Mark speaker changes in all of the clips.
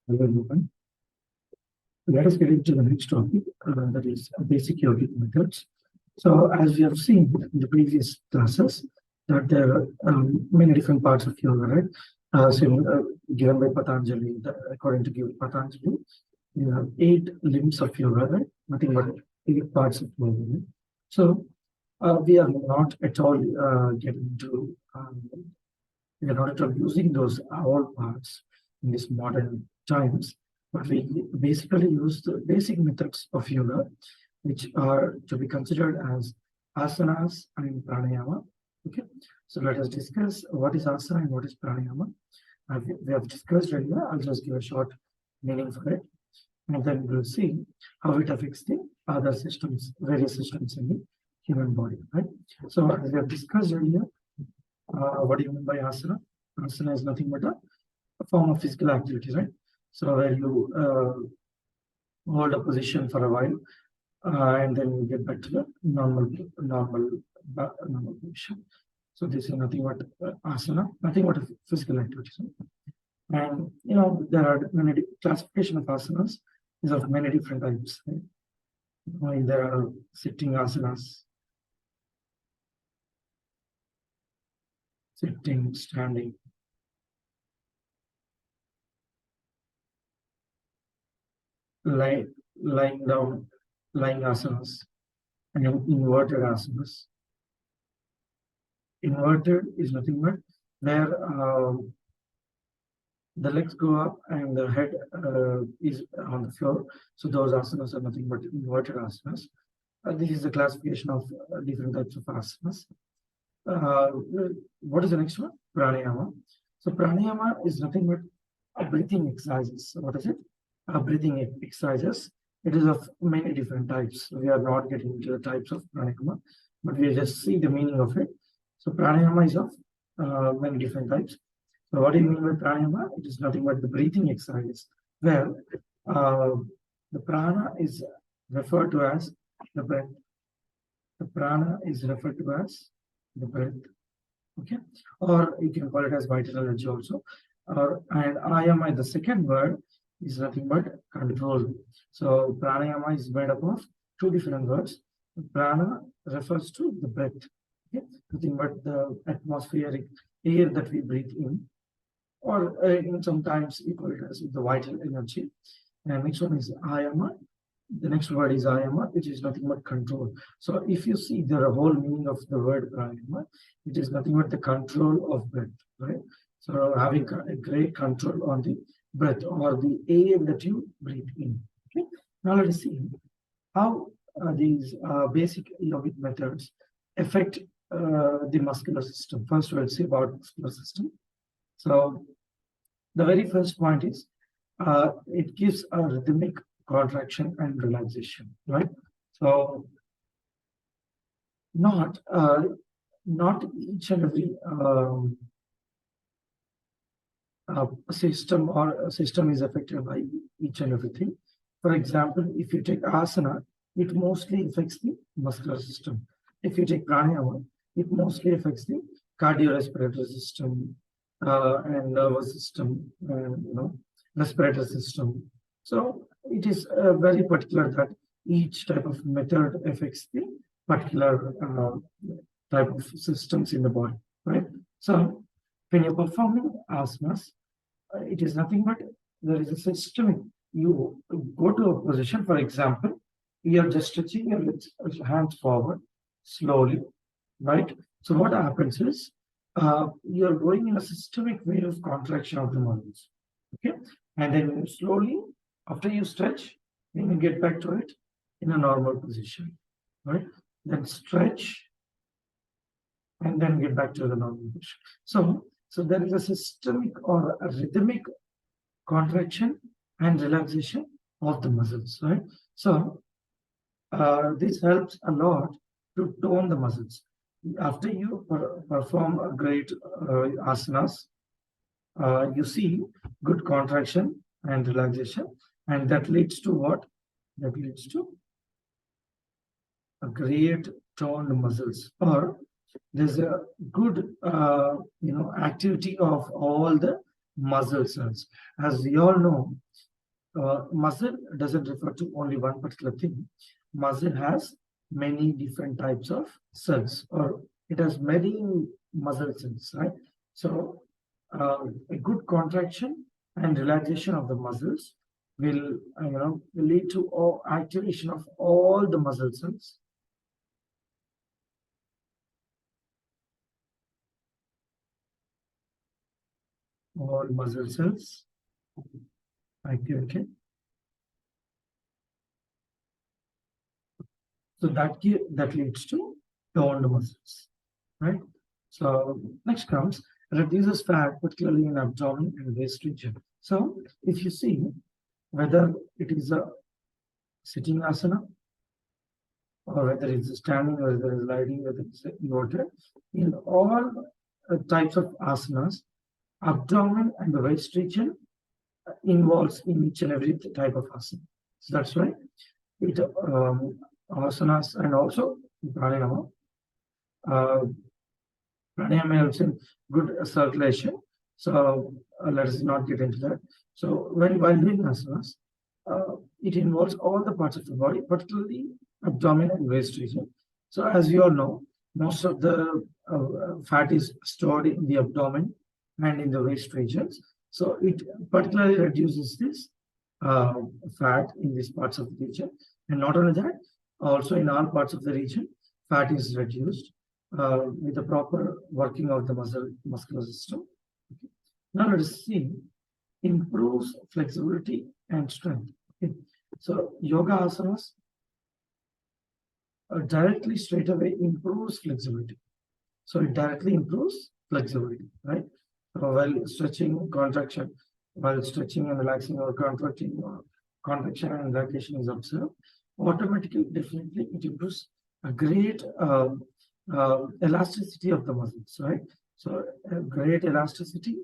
Speaker 1: Hello, everyone. Let us get into the next topic, that is basic yogic methods. So, as we have seen in the previous classes, that there are many different parts of yoga, right? Given by Patanjali, according to Patanjali, you have 8 limbs of yoga, right? Nothing but 8 parts of yoga. Right? So, we are not at all getting to, we are not at all using those all parts in this modern times, but we basically use the basic methods of yoga, which are to be considered as asanas and pranayama. Okay, so let us discuss what is asana and what is pranayama. We have discussed earlier. I'll just give a short meaning for it, and then we'll see how it affects the other systems, various systems in the human body. Right. So as we have discussed earlier, what do you mean by asana? Asana is nothing but a form of physical activity, right? So where you hold a position for a while, and then you get back to the normal position. So this is nothing but asana, nothing but a physical activity. And there are many classification of asanas is of many different types. Right? There are sitting asanas, sitting, standing, lying down, lying asanas, and inverted asanas. Inverted is nothing but where the legs go up and the head is on the floor. So those asanas are nothing but inverted asanas. This is the classification of different types of asanas. What is the next one? Pranayama. So pranayama is nothing but breathing exercises. So what is it? Breathing exercises. It is of many different types. We are not getting into the types of pranayama, but we just see the meaning of it. So pranayama is of many different types. So what do you mean by pranayama? It is nothing but the breathing exercises, where the prana is referred to as the breath. The prana is referred to as the breath. Okay, or you can call it as vital energy also. And ayama, the second word, is nothing but control. So pranayama is made up of 2 different words. Prana refers to the breath. Okay, nothing but the atmospheric air that we breathe in, or sometimes we call it as the vital energy. And next one is ayama. The next word is ayama, which is nothing but control. So if you see the whole meaning of the word pranayama, it is nothing but the control of breath, right? So having a great control on the breath or the air that you breathe in. Okay. Now let us see how these basic yogic methods affect the muscular system. First, we'll see about muscular system. So the very first point is it gives a rhythmic contraction and relaxation, right? So not each and every system is affected by each and everything. For example, if you take asana, it mostly affects the muscular system. If you take pranayama, it mostly affects the cardiorespiratory system and nervous system and respiratory system. So it is very particular that each type of method affects the particular type of systems in the body, right? So when you're performing asanas, it is nothing but there is a systemic. You go to a position, for example, you are just stretching your hands forward slowly, right? So what happens is you are going in a systemic way of contraction of the muscles, okay? And then slowly, after you stretch, then you get back to it in a normal position, right? Then stretch, and then get back to the normal position. So there is a systemic or a rhythmic contraction and relaxation of the muscles, right? So this helps a lot to tone the muscles. After you perform a great asanas, you see good contraction and relaxation, and that leads to what? That leads to a great toned muscles, or there's a good activity of all the muscle cells. As we all know, muscle doesn't refer to only one particular thing. Muscle has many different types of cells, or it has many muscle cells, right? So, a good contraction and relaxation of the muscles will, will lead to activation of all the muscle cells. All muscle cells activated. So that leads to toned muscles, right? So next comes reduces fat, particularly in abdomen and waist region. So if you see whether it is a sitting asana or whether it's standing or whether it's lying, whether it's inverted, in all types of asanas, abdomen and the waist region involves in each and every type of asana. So that's why it asanas and also pranayama. Pranayama helps in good circulation. So let us not get into that. So while doing asanas, it involves all the parts of the body, particularly abdomen and waist region. So as you all know, most of the fat is stored in the abdomen and in the waist regions. So it particularly reduces this fat in these parts of the region. And not only that, also in all parts of the region, fat is reduced with the proper working of the muscular system. Okay. Now let us see, improves flexibility and strength. Okay. So yoga asanas directly straight away improves flexibility. So it directly improves flexibility, right? So while stretching, contraction, while stretching and relaxing or contracting or contraction and relaxation is observed, automatically, definitely, it improves a great elasticity of the muscles, right? So a great elasticity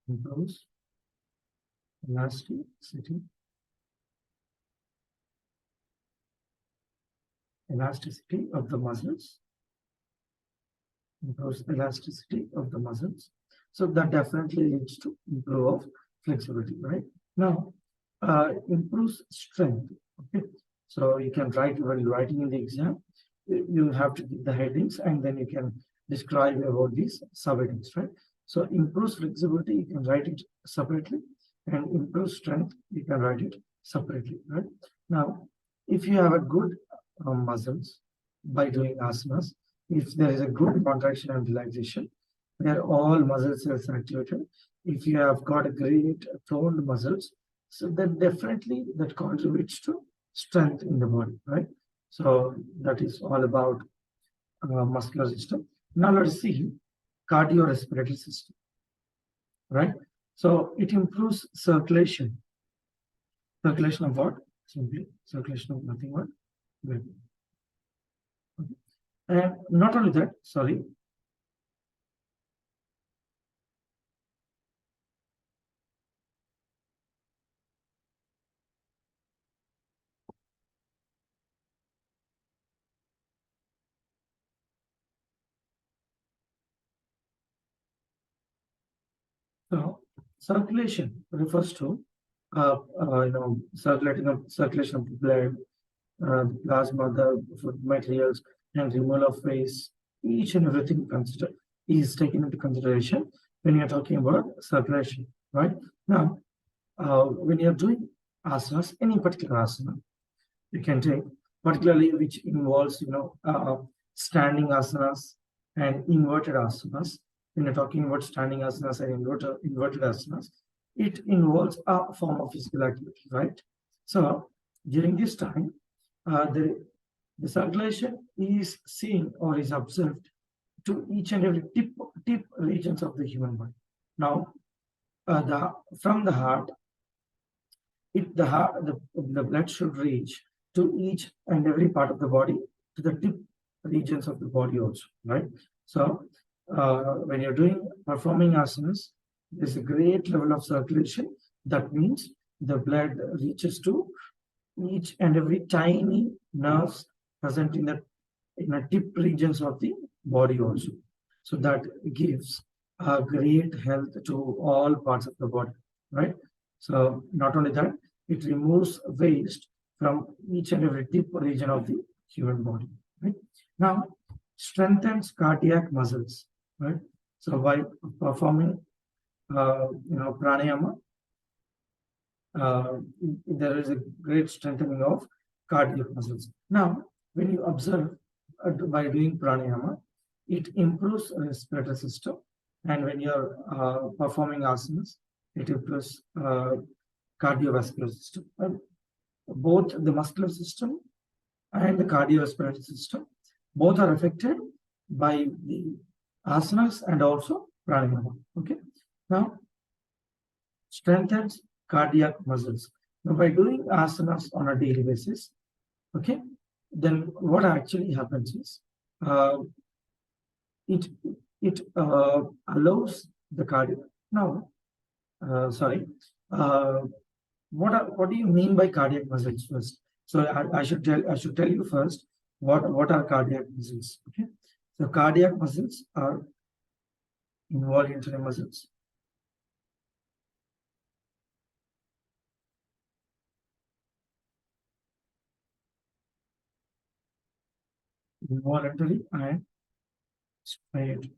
Speaker 1: improves elasticity of the muscles, improves elasticity of the muscles. So that definitely leads to improve of flexibility, right? Now, improves strength. Okay, so you can write when you're writing in the exam, you have to give the headings and then you can describe about these subheadings, right? So improves flexibility, you can write it separately, and improves strength, you can write it separately, right? Now, if you have a good muscles by doing asanas, if there is a good contraction and relaxation, where all muscle cells are activated, if you have got a great toned muscles, so then definitely that contributes to strength in the body, right? So that is all about muscular system. Now let's see cardiorespiratory system, right? So it improves circulation. Circulation of what? Simply circulation of nothing but blood. Okay. And not only that, sorry. So circulation refers to circulation of the blood, plasma, the food materials, and removal of waste. Each and everything considered is taken into consideration when you're talking about circulation, right? Now, when you're doing asanas, any particular asana, you can take, particularly which involves, standing asanas and inverted asanas. When you're talking about standing asanas and inverted asanas, it involves a form of physical activity, right? So during this time, the circulation is seen or is observed to each and every tip regions of the human body. Now, from the heart, the blood should reach to each and every part of the body, to the tip regions of the body also, right? So when you're performing asanas, there's a great level of circulation. That means the blood reaches to each and every tiny nerves present in the tip regions of the body also. So that gives a great health to all parts of the body, right? So not only that, it removes waste from each and every tip region of the human body, right? Now, strengthens cardiac muscles, right? So by performing, pranayama, uh, there is a great strengthening of cardiac muscles. Now, when you observe by doing pranayama, it improves respiratory system, and when you're performing asanas, it improves cardiovascular system. Both the muscular system and the cardiovascular system, both are affected by the asanas and also pranayama. Okay. Now, strengthens cardiac muscles. Now, by doing asanas on a daily basis, okay, then what actually happens is uh, it allows the cardiac. Now, sorry, uh, what do you mean by cardiac muscles first? So I should tell you first what are cardiac muscles. Okay, so cardiac muscles are involuntary muscles. Involuntary and striated.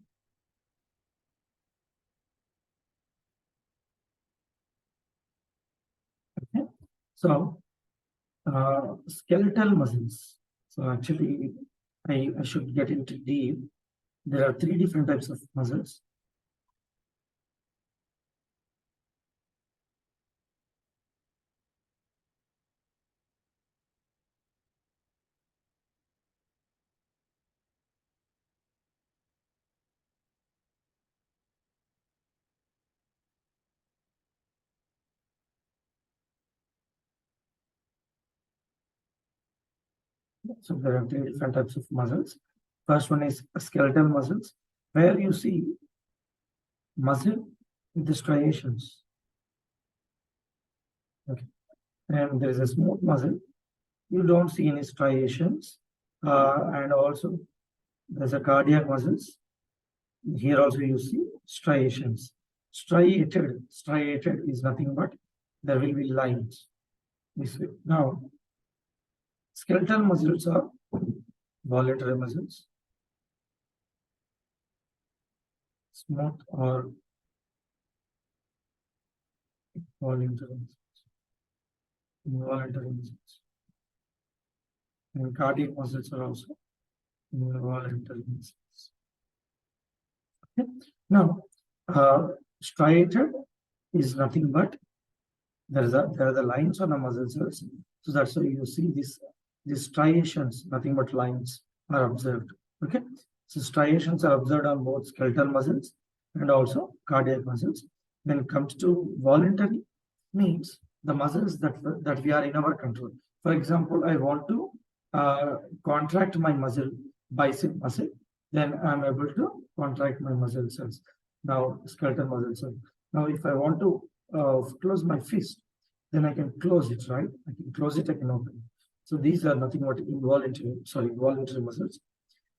Speaker 1: Okay, so skeletal muscles. So actually, I should get into deep. There are three different types of muscles. So there are three different types of muscles. First one is skeletal muscles, where you see muscle with the striations. Okay. And there is a smooth muscle. You don't see any striations. And also there's a cardiac muscles. Here also you see striations. Striated is nothing but there will be lines this way. Now, skeletal muscles are voluntary muscles, smooth or voluntary muscles, involuntary muscles. And cardiac muscles are also involuntary muscles. Okay. Now, striated is nothing but there are the lines on the muscle cells. So that's why you see these striations, nothing but lines are observed. Okay. So striations are observed on both skeletal muscles and also cardiac muscles. When it comes to voluntary, means the muscles that we are in our control. For example, I want to contract my muscle, bicep muscle, then I'm able to contract my muscle cells. Now, skeletal muscle cells. Now, if I want to close my fist, then I can close it, right? I can close it, I can open it. So these are nothing but voluntary muscles.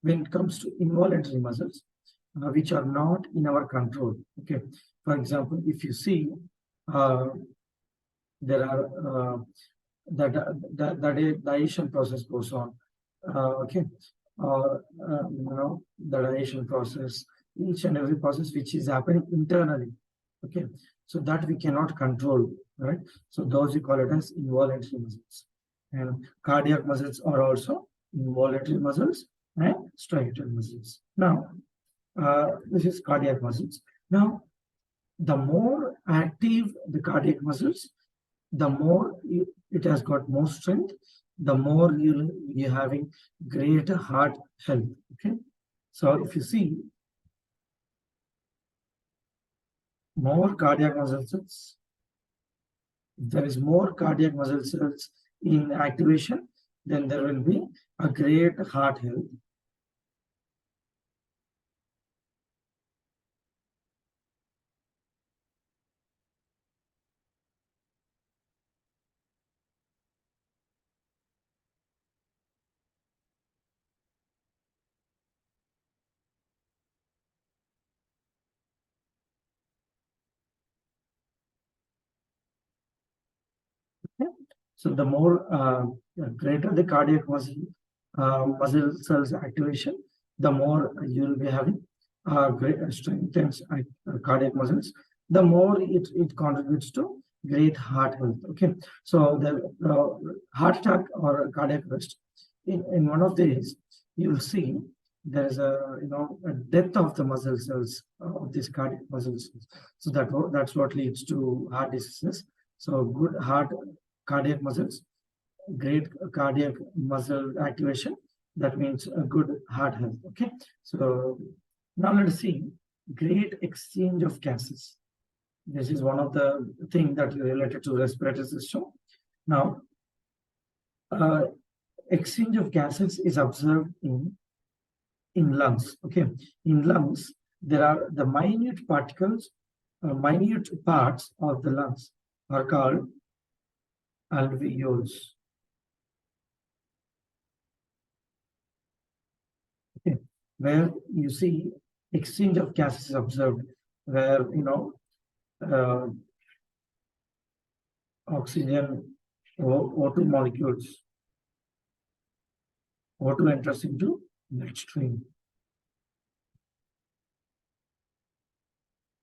Speaker 1: When it comes to involuntary muscles, which are not in our control. Okay. For example, if you see, uh, there are the digestion process goes on. Okay. The digestion process, each and every process which is happening internally. Okay. So that we cannot control, right? So those we call it as involuntary muscles. And cardiac muscles are also involuntary muscles and striated muscles. Now, this is cardiac muscles. Now, the more active the cardiac muscles, the more it has got more strength, the more you're having greater heart health. Okay. So if you see more cardiac muscle cells, if there is more cardiac muscle cells in activation, then there will be a great heart health. Okay? So the more greater the cardiac muscle cells activation, the more you will be having great strengthens cardiac muscles. The more it contributes to great heart health. Okay, so the heart attack or cardiac arrest in one of these, you will see there is a death of the muscle cells of these cardiac muscle cells. So that's what leads to heart diseases. So good heart cardiac muscles, great cardiac muscle activation. That means a good heart health. Okay, so now let's see great exchange of gases. This is one of the things that is related to respiratory system. Now, exchange of gases is observed in lungs. Okay, in lungs there are the minute particles, minute parts of the lungs are called alveoles. Okay, where you see exchange of gases is observed, where uh, oxygen O2 molecules, O2 enters into bloodstream.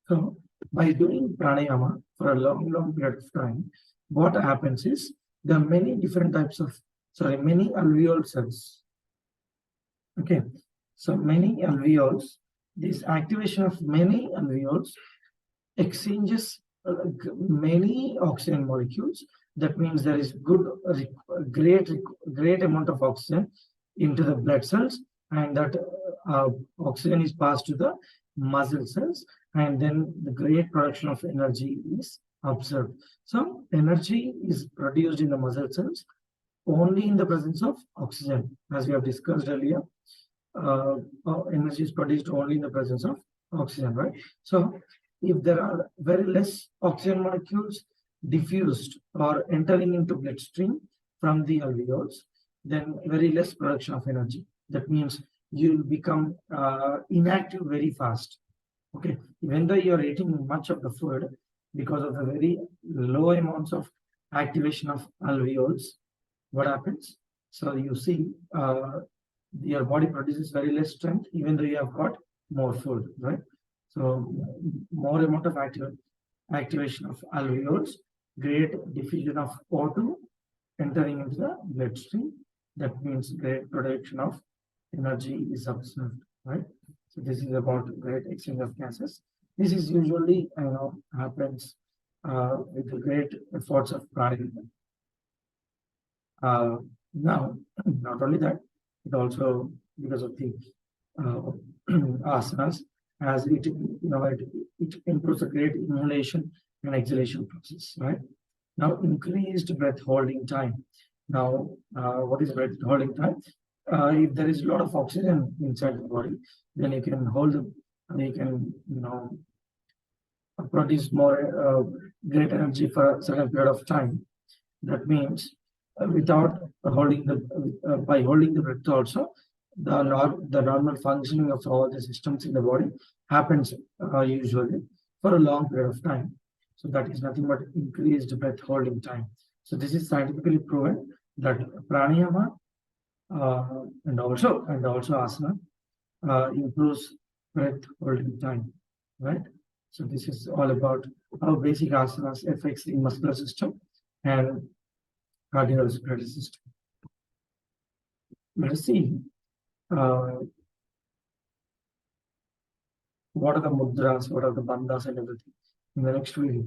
Speaker 1: So by doing pranayama for a long period of time, what happens is there are many different types of, many alveol cells. Okay, so many alveoles, this activation of many alveoles exchanges many oxygen molecules. That means there is great amount of oxygen into the blood cells, and that oxygen is passed to the muscle cells, and then the great production of energy is observed. So energy is produced in the muscle cells only in the presence of oxygen, as we have discussed earlier. Energy is produced only in the presence of oxygen, right? So if there are very less oxygen molecules diffused or entering into bloodstream from the alveoles, then very less production of energy. That means you will become inactive very fast. Okay, even though you are eating much of the food, because of the very low amounts of activation of alveoles, what happens? So you see, your body produces very less strength, even though you have got more food, right? So more amount of activation of alveoles, great diffusion of O2 entering into the bloodstream. That means great production of energy is observed, right? So this is about great exchange of gases. This is usually happens with the great efforts of pranayama. Now, not only that, it also because of the uh, asanas, as it improves the great inhalation and exhalation process, right? Now, increased breath holding time. Now, what is breath holding time? If there is a lot of oxygen inside the body, then you can produce more great energy for a certain period of time. That means without holding by holding the breath also, the normal functioning of all the systems in the body happens usually for a long period of time. So that is nothing but increased breath holding time. So this is scientifically proven that pranayama and also asana improves breath holding time, right? So this is all about how basic asanas affects the muscular system and cardiorespiratory system. Let's see what are the mudras, what are the bandhas and everything in the next video.